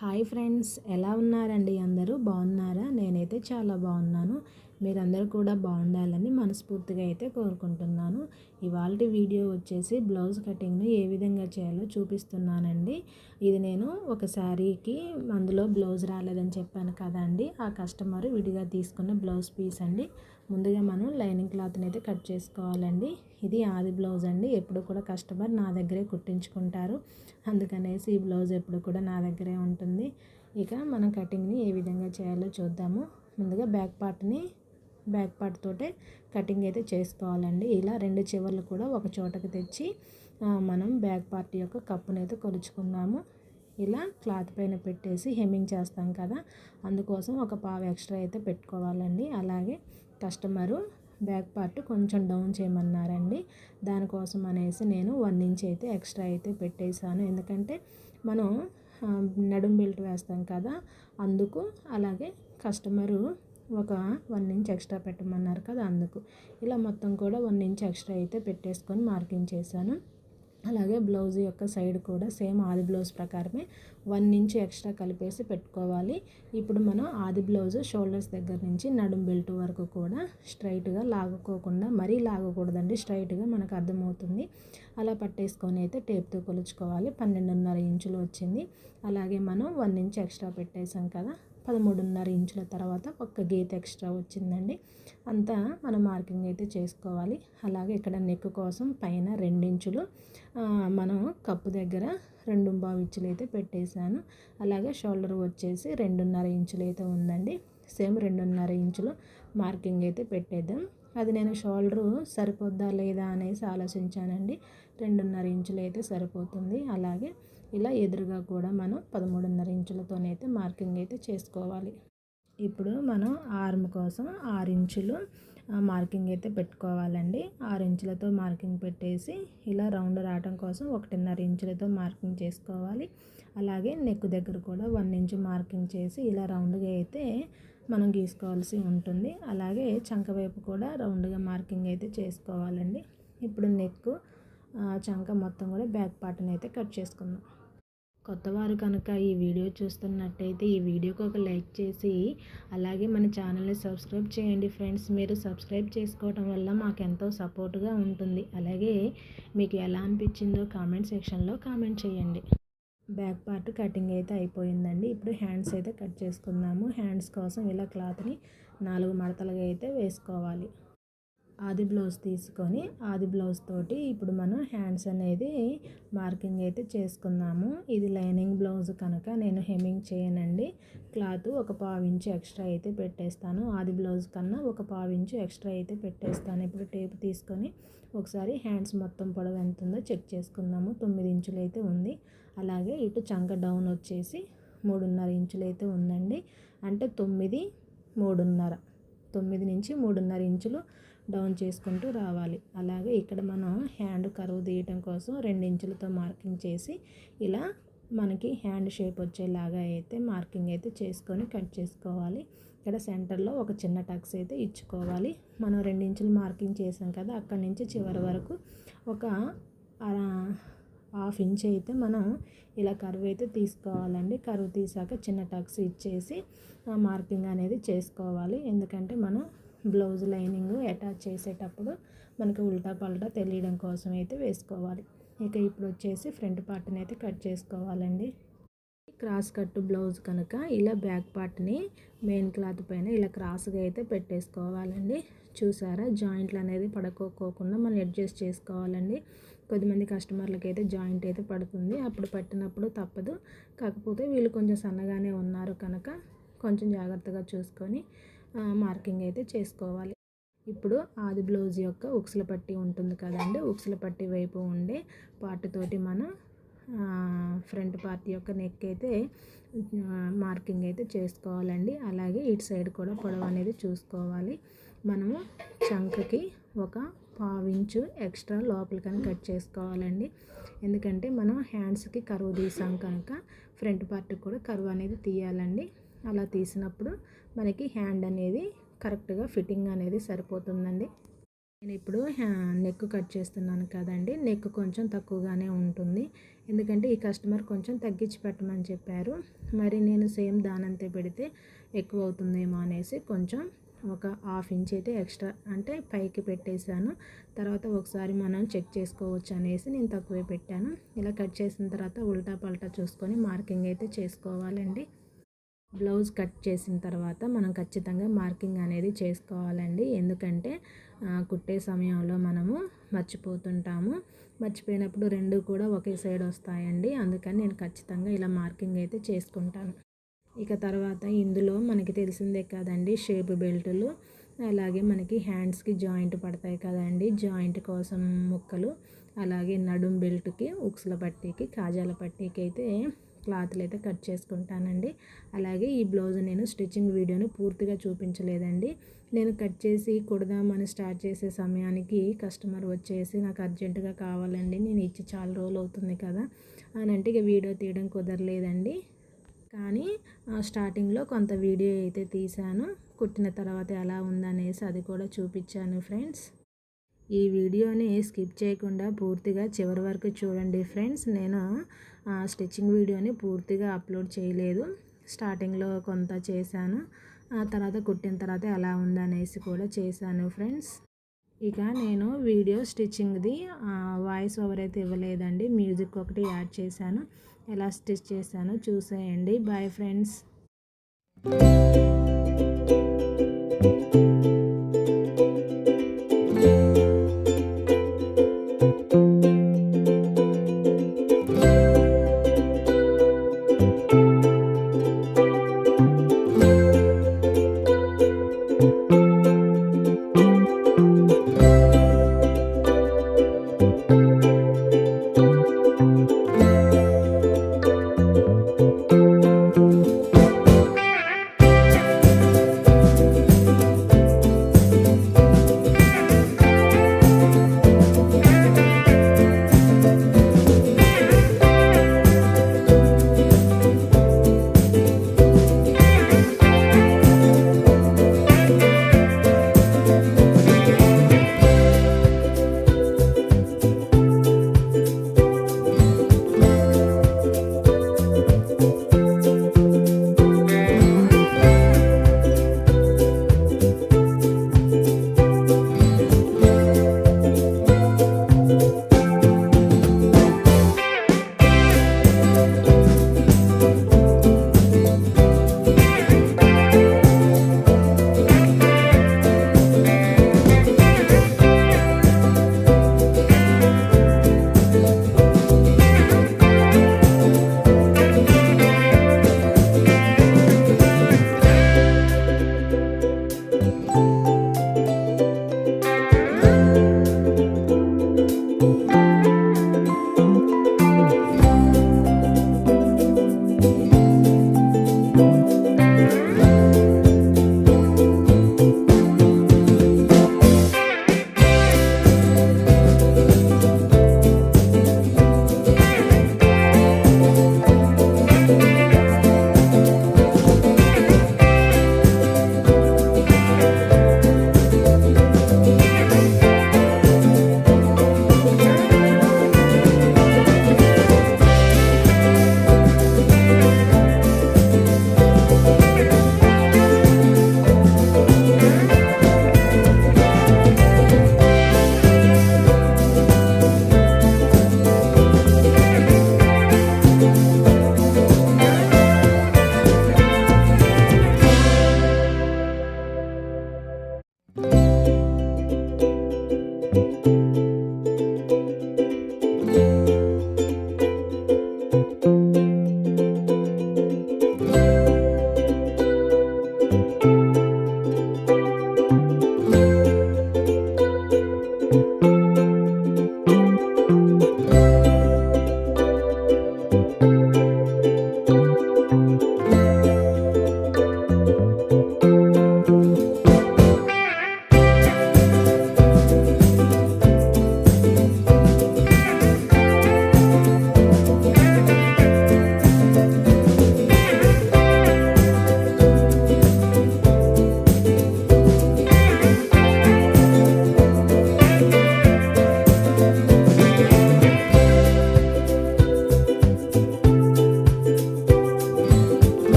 Hi friends, ఎలా ఉన్నారండి? అందరూ బాగున్నారా? నేనైతే చాలా బాగున్నాను. మీరందరూ కూడా బాగుండాలని మనస్ఫూర్తిగా అయితే కోరుకుంటున్నాను. ఇవాల్టి వీడియో వచ్చేసి బ్లౌజ్ కటింగ్ను ఏ విధంగా చేయాలో చూపిస్తున్నానండి. ఇది నేను ఒక శారీకి అందులో బ్లౌజ్ రాలేదని చెప్పాను కదండి, ఆ కస్టమర్ విడిగా తీసుకున్న బ్లౌజ్ పీస్ అండి. ముందుగా మనం లైనింగ్ క్లాత్ని అయితే కట్ చేసుకోవాలండి. ఇది ఆది బ్లౌజ్ అండి. ఎప్పుడు కూడా కస్టమర్ నా దగ్గరే కుట్టించుకుంటారు, అందుకనేసి ఈ బ్లౌజ్ ఎప్పుడు కూడా నా దగ్గరే ఉంటుంది. ఇక మనం కటింగ్ని ఏ విధంగా చేయాలో చూద్దాము. ముందుగా బ్యాక్ పార్ట్ తోటే కటింగ్ అయితే చేసుకోవాలండి. ఇలా రెండు చివర్లు కూడా ఒక చోటకి తెచ్చి మనం బ్యాక్ పార్ట్ యొక్క కప్పుని అయితే కొలుచుకుందాము. ఇలా క్లాత్ పైన పెట్టేసి హెమ్మింగ్ చేస్తాం కదా, అందుకోసం ఒక పావు ఎక్స్ట్రా అయితే పెట్టుకోవాలండి. అలాగే కస్టమరు బ్యాక్ పార్ట్ కొంచెం డౌన్ చేయమన్నారండి. దానికోసం అనేసి నేను 1 ఇంచ్ అయితే ఎక్స్ట్రా అయితే పెట్టేశాను. ఎందుకంటే మనం నడుం బెల్ట్ వేస్తాం కదా, అందుకు. అలాగే కస్టమరు ఒక 1 ఇంచ్ ఎక్స్ట్రా పెట్టమన్నారు కదా, అందుకు. ఇలా మొత్తం కూడా 1 ఇంచ్ ఎక్స్ట్రా అయితే పెట్టేసుకొని మార్కింగ్ చేశాను. అలాగే బ్లౌజ్ యొక్క సైడ్ కూడా సేమ్ ఆది బ్లౌజ్ ప్రకారమే 1 ఇంచ్ ఎక్స్ట్రా కలిపేసి పెట్టుకోవాలి. ఇప్పుడు మనం ఆది బ్లౌజ్ షోల్డర్స్ దగ్గర నుంచి నడుం బెల్ట్ వరకు కూడా స్ట్రైట్గా లాగుకోకుండా, మరీ లాగకూడదండి, స్ట్రైట్గా మనకు అర్థమవుతుంది. అలా పట్టేసుకొని అయితే టేప్తో కొలుచుకోవాలి. 12.5 ఇంచులు వచ్చింది. అలాగే మనం 1 ఇంచ్ ఎక్స్ట్రా పెట్టేసాం కదా, 13.5 ఇంచుల తర్వాత ఒక్క గీత ఎక్స్ట్రా వచ్చిందండి. అంతా మనం మార్కింగ్ అయితే చేసుకోవాలి. అలాగే ఇక్కడ నెక్ కోసం పైన 2 ఇంచులు మనం కప్పు దగ్గర 2.5 ఇంచులు అయితే పెట్టేశాను. అలాగే షోల్డర్ వచ్చేసి 2.5 ఇంచులు అయితే ఉందండి. సేమ్ 2.5 ఇంచులు మార్కింగ్ అయితే పెట్టేద్దాం. అది నేను షోల్డరు సరిపోద్దా లేదా అనేసి ఆలోచించానండి. 2.5 ఇంచులు అయితే సరిపోతుంది. అలాగే ఇలా ఎదురుగా కూడా మనం 13.5 ఇంచులతోనైతే మార్కింగ్ అయితే చేసుకోవాలి. ఇప్పుడు మనం ఆర్మ్ కోసం 6 ఇంచులు మార్కింగ్ అయితే పెట్టుకోవాలండి. 6 ఇంచులతో మార్కింగ్ పెట్టేసి ఇలా రౌండ్ రావడం కోసం 1.5 ఇంచులతో మార్కింగ్ చేసుకోవాలి. అలాగే నెక్ దగ్గర కూడా 1 ఇంచు మార్కింగ్ చేసి ఇలా రౌండ్గా అయితే మనం గీసుకోవాల్సి ఉంటుంది. అలాగే చంక వైపు కూడా రౌండ్గా మార్కింగ్ అయితే చేసుకోవాలండి. ఇప్పుడు నెక్ చంక మొత్తం కూడా బ్యాక్ పార్ట్ని అయితే కట్ చేసుకుందాం. కొత్తవారు కనుక ఈ వీడియో చూస్తున్నట్టయితే ఈ వీడియోకి ఒక లైక్ చేసి అలాగే మన ఛానల్ని సబ్స్క్రైబ్ చేయండి ఫ్రెండ్స్. మీరు సబ్స్క్రైబ్ చేసుకోవడం వల్ల మాకు ఎంతో సపోర్ట్గా ఉంటుంది. అలాగే మీకు ఎలా అనిపించిందో కామెంట్ సెక్షన్లో కామెంట్ చేయండి. బ్యాక్ పార్ట్ కటింగ్ అయితే అయిపోయిందండి. ఇప్పుడు హ్యాండ్స్ అయితే కట్ చేసుకుందాము. హ్యాండ్స్ కోసం ఇలా క్లాత్ని 4 మడతలుగా అయితే వేసుకోవాలి. ఆది బ్లౌజ్ తీసుకొని ఆది బ్లౌజ్ తోటి ఇప్పుడు మనం హ్యాండ్స్ అనేది మార్కింగ్ అయితే చేసుకుందాము. ఇది లైనింగ్ బ్లౌజ్ కనుక నేను హెమ్మింగ్ చేయనండి. క్లాత్ ఒక పావు ఇంచు ఎక్స్ట్రా అయితే పెట్టేస్తాను. ఆది బ్లౌజ్ కన్నా ఒక పావు ఇంచు ఎక్స్ట్రా అయితే పెట్టేస్తాను. ఇప్పుడు టేప్ తీసుకొని ఒకసారి హ్యాండ్స్ మొత్తం పొడవు ఎంత ఉందో చెక్ చేసుకుందాము. 9 ఇంచులు అయితే ఉంది. అలాగే ఇటు చంక డౌన్ వచ్చేసి 3.5 ఇంచులు అయితే ఉందండి. అంటే 9, 3.5, 9 నుంచి 3.5 ఇంచులు డౌన్ చేసుకుంటూ రావాలి. అలాగే ఇక్కడ మనం హ్యాండ్ కర్వ్ తీయటం కోసం 2 ఇంచులతో మార్కింగ్ చేసి ఇలా మనకి హ్యాండ్ షేప్ వచ్చేలాగా అయితే మార్కింగ్ అయితే చేసుకొని కట్ చేసుకోవాలి. ఇక్కడ సెంటర్లో ఒక చిన్న టక్స్ అయితే ఇచ్చుకోవాలి. మనం 2 ఇంచులు మార్కింగ్ చేసాం కదా, అక్కడి నుంచి చివరి వరకు ఒక హాఫ్ ఇంచ్ అయితే మనం ఇలా కర్వ్ అయితే తీసుకోవాలండి. కర్వ్ తీసాక చిన్న టక్స్ ఇచ్చేసి మార్కింగ్ అనేది చేసుకోవాలి. ఎందుకంటే మనం బ్లౌజ్ లైనింగ్ అటాచ్ చేసేటప్పుడు మనకి ఉల్టా పల్టా తెలియడం కోసం అయితే వేసుకోవాలి. ఇక ఇప్పుడు వచ్చేసి ఫ్రంట్ పార్ట్ని అయితే కట్ చేసుకోవాలండి. క్రాస్ కట్ బ్లౌజ్ కనుక ఇలా బ్యాక్ పార్ట్ని మెయిన్ క్లాత్ పైన ఇలా క్రాస్గా అయితే పెట్టేసుకోవాలండి. చూసారా, జాయింట్లు అనేది పడుకోకుండా మనం అడ్జస్ట్ చేసుకోవాలండి. కొద్దిమంది కస్టమర్లకి అయితే జాయింట్ అయితే పడుతుంది, అప్పుడు పట్టినప్పుడు తప్పదు. కాకపోతే వీళ్ళు కొంచెం సన్నగానే ఉన్నారు కనుక కొంచెం జాగ్రత్తగా చూసుకొని మార్కింగ్ అయితే చేసుకోవాలి. ఇప్పుడు ఆది బ్లౌజ్ యొక్క ఉక్సుల పట్టి ఉంటుంది కదండి, ఉక్సుల పట్టి వైపు ఉండే పార్ట్ తోటి మనం ఫ్రంట్ పార్ట్ యొక్క నెక్ అయితే మార్కింగ్ అయితే చేసుకోవాలండి. అలాగే ఇటు సైడ్ కూడా పొడవు అనేది చూసుకోవాలి. మనము చంకకి ఒక పావు ఇంచు ఎక్స్ట్రా లోపలికని కట్ చేసుకోవాలండి. ఎందుకంటే మనం హ్యాండ్స్కి కర్వ్ తీసాం కనుక ఫ్రంట్ పార్ట్ కూడా కర్వ్ అనేది తీయాలండి. అలా తీసినప్పుడు మనకి హ్యాండ్ అనేది కరెక్ట్గా ఫిట్టింగ్ అనేది సరిపోతుందండి. నేను ఇప్పుడు నెక్ కట్ చేస్తున్నాను కదండి, నెక్ కొంచెం తక్కువగానే ఉంటుంది. ఎందుకంటే ఈ కస్టమర్ కొంచెం తగ్గించి పెట్టమని చెప్పారు. మరి నేను సేమ్ దానంతే పెడితే ఎక్కువ అవుతుందేమో అనేసి కొంచెం ఒక హాఫ్ ఇంచ్ అయితే ఎక్స్ట్రా అంటే పైకి పెట్టేశాను. తర్వాత ఒకసారి మనం చెక్ చేసుకోవచ్చు అనేసి నేను తక్కువే పెట్టాను. ఇలా కట్ చేసిన తర్వాత ఉల్టా పల్టా చూసుకొని మార్కింగ్ అయితే చేసుకోవాలండి. బ్లౌజ్ కట్ చేసిన తర్వాత మనం ఖచ్చితంగా మార్కింగ్ అనేది చేసుకోవాలండి. ఎందుకంటే కుట్టే సమయంలో మనము మర్చిపోతుంటాము. మర్చిపోయినప్పుడు రెండు కూడా ఒకే సైడ్ వస్తాయండి. అందుకని నేను ఖచ్చితంగా ఇలా మార్కింగ్ అయితే చేసుకుంటాను. ఇక తర్వాత ఇందులో మనకి తెలిసిందే కదండి, షేప్ బెల్టులు, అలాగే మనకి హ్యాండ్స్కి జాయింట్ పడతాయి కదండి, జాయింట్ కోసం ముక్కలు, అలాగే నడుం బెల్ట్కి, ఉక్సుల పట్టీకి, కాజాల పట్టీకి అయితే క్లాత్లు అయితే కట్ చేసుకుంటానండి. అలాగే ఈ బ్లౌజ్ నేను స్టిచ్చింగ్ వీడియోని పూర్తిగా చూపించలేదండి. నేను కట్ చేసి కుడదామని స్టార్ట్ చేసే సమయానికి కస్టమర్ వచ్చేసి నాకు అర్జెంటుగా కావాలండి, నేను ఇచ్చి చాలా రోజులు అవుతుంది కదా అని అంటే ఇక వీడియో తీయడం కుదరలేదండి. కానీ స్టార్టింగ్లో కొంత వీడియో అయితే తీశాను. కుట్టిన తర్వాత ఎలా ఉందనేసి అది కూడా చూపించాను ఫ్రెండ్స్. ఈ వీడియోని స్కిప్ చేయకుండా పూర్తిగా చివరి వరకు చూడండి ఫ్రెండ్స్. నేను స్టిచ్చింగ్ వీడియోని పూర్తిగా అప్లోడ్ చేయలేదు. స్టార్టింగ్లో కొంత చేశాను, ఆ తర్వాత కుట్టిన తర్వాత ఎలా ఉందనేసి కూడా చేశాను ఫ్రెండ్స్. ఇక నేను వీడియో స్టిచ్చింగ్ది వాయిస్ ఓవర్ అయితే ఇవ్వలేదండి, మ్యూజిక్ ఒకటి యాడ్ చేశాను. ఎలా స్టిచ్ చేశానో చూసేయండి. Bye friends.